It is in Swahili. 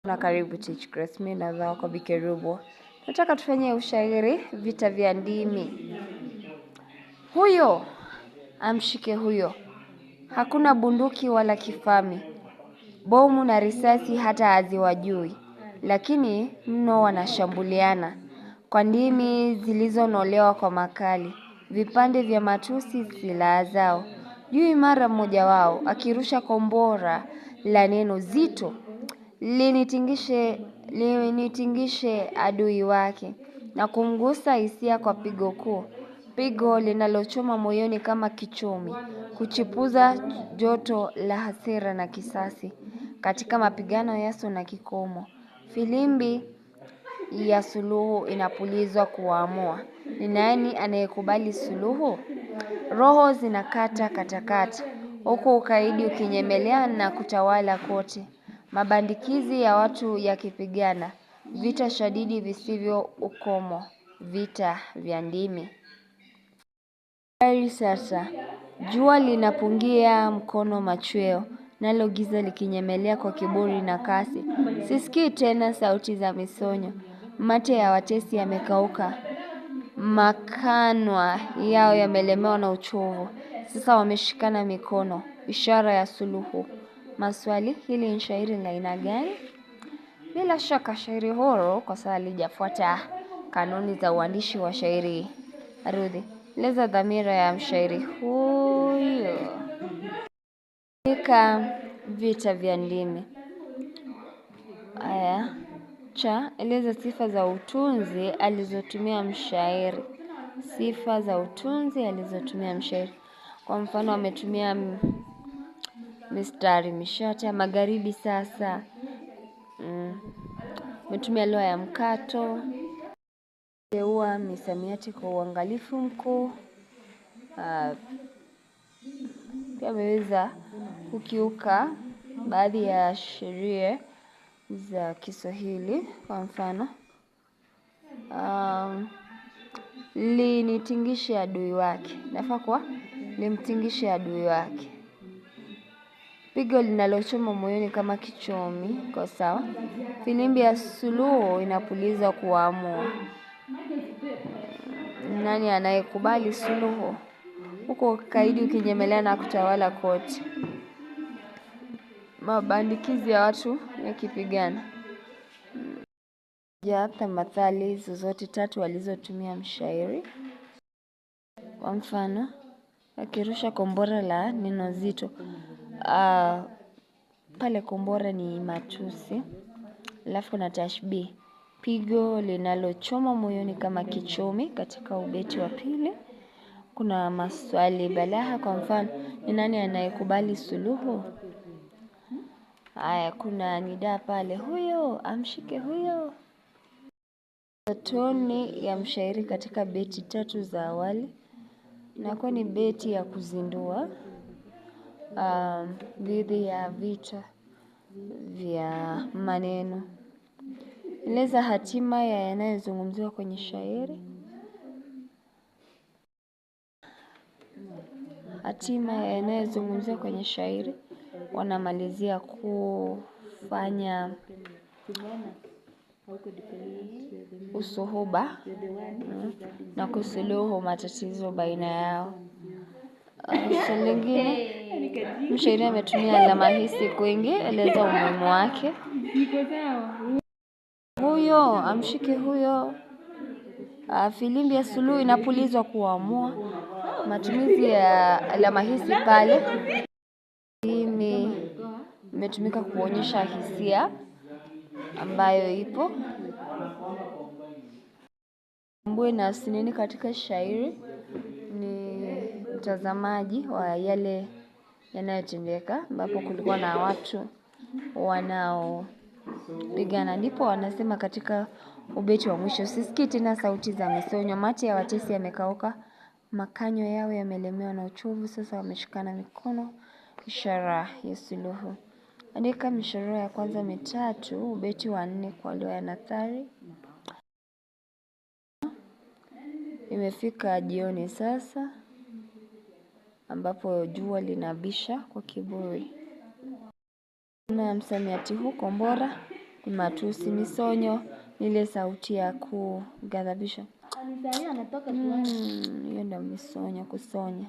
Na karibu Teach Grace, mimi na wako Bikerubo. Nataka tufanye ushairi vita vya ndimi. Huyo amshike huyo, hakuna bunduki wala kifami, bomu na risasi hata haziwajui, lakini mno wanashambuliana kwa ndimi zilizonolewa kwa makali, vipande vya matusi silaha zao. Juu mara mmoja wao akirusha kombora la neno zito linitingishe adui wake na kumgusa hisia kwa pigo kuu, pigo linalochoma moyoni kama kichomi, kuchipuza joto la hasira na kisasi. Katika mapigano yaso na kikomo, filimbi ya suluhu inapulizwa kuamua. Ni nani anayekubali suluhu? Roho zinakata katakata, huku ukaidi ukinyemelea na kutawala kote. Mabandikizi ya watu yakipigana, vita shadidi visivyo ukomo, vita vya ndimi. Sasa, jua linapungia mkono machweo, nalo giza likinyemelea kwa kiburi na kasi. Sisikii tena sauti za misonyo, mate ya watesi yamekauka, makanwa yao yamelemewa na uchovu. Sasa wameshikana mikono, ishara ya suluhu. Maswali, hili ni shairi la aina gani? Bila shaka shairi huru kwa sababu halijafuata kanuni za uandishi wa shairi. Arudhi, eleza dhamira ya mshairi huyo katika vita vya ndimi. Aya, eleza sifa za utunzi alizotumia mshairi. Sifa za utunzi alizotumia mshairi. Kwa mfano ametumia mistari mishata magharibi sasa. Ametumia lugha ya mkato. Teua misamiati kwa uangalifu mkuu. Pia ameweza kukiuka baadhi ya sheria za Kiswahili. Kwa mfano linitingishe adui wake, nafaa kuwa limtingishe adui wake. Pigo linalochoma moyoni kama kichomi, kwa sawa. Filimbi ya suluhu inapuliza kuamua. Nani anayekubali suluhu? Huko kaidi ukinyemelea na kutawala kote. Mabandikizi ya watu yakipigana. Hata mathali zozote tatu alizotumia mshairi. Kwa mfano akirusha kombora la neno zito. Pale kombora ni matusi. Alafu na tashbih, pigo linalochoma moyoni kama kichomi katika ubeti wa pili. Kuna maswali balagha, kwa mfano ni nani anayekubali suluhu? Haya, kuna nidaa pale, huyo amshike huyo. Toni ya mshairi katika beti tatu za awali inakuwa ni beti ya kuzindua dhidi ya vita vya maneno. Eleza hatima ya yanayozungumziwa kwenye shairi. Hatima ya yanayozungumziwa kwenye shairi, wanamalizia kufanya usuhuba na kusuluhu matatizo baina yao. Swali lingine, mshairi ametumia alama hisi kwingi, eleza umuhimu wake. Huyo amshike huyo. Filimbi ya suluhu inapulizwa kuamua. Matumizi ya alama hisi pale imetumika kuonyesha hisia ambayo ipo. Mbwe na sineni katika shairi ni mtazamaji wa yale yanayotendeka, ambapo kulikuwa na watu wanaopigana. Ndipo wanasema katika ubeti wa mwisho, sisikii tena sauti za misonyo, mate ya watesi yamekauka, makanyo yao yamelemewa na uchovu, sasa wameshikana mikono, ishara ya suluhu. Andika mishororo ya kwanza mitatu, ubeti wa 4 kwa lugha ya nathari. Imefika jioni sasa, ambapo jua linabisha kwa kiburi. Na msamiati huu kombora ni matusi. Misonyo ni ile sauti ya kughadhabisha. Hiyo ndio misonyo, kusonya.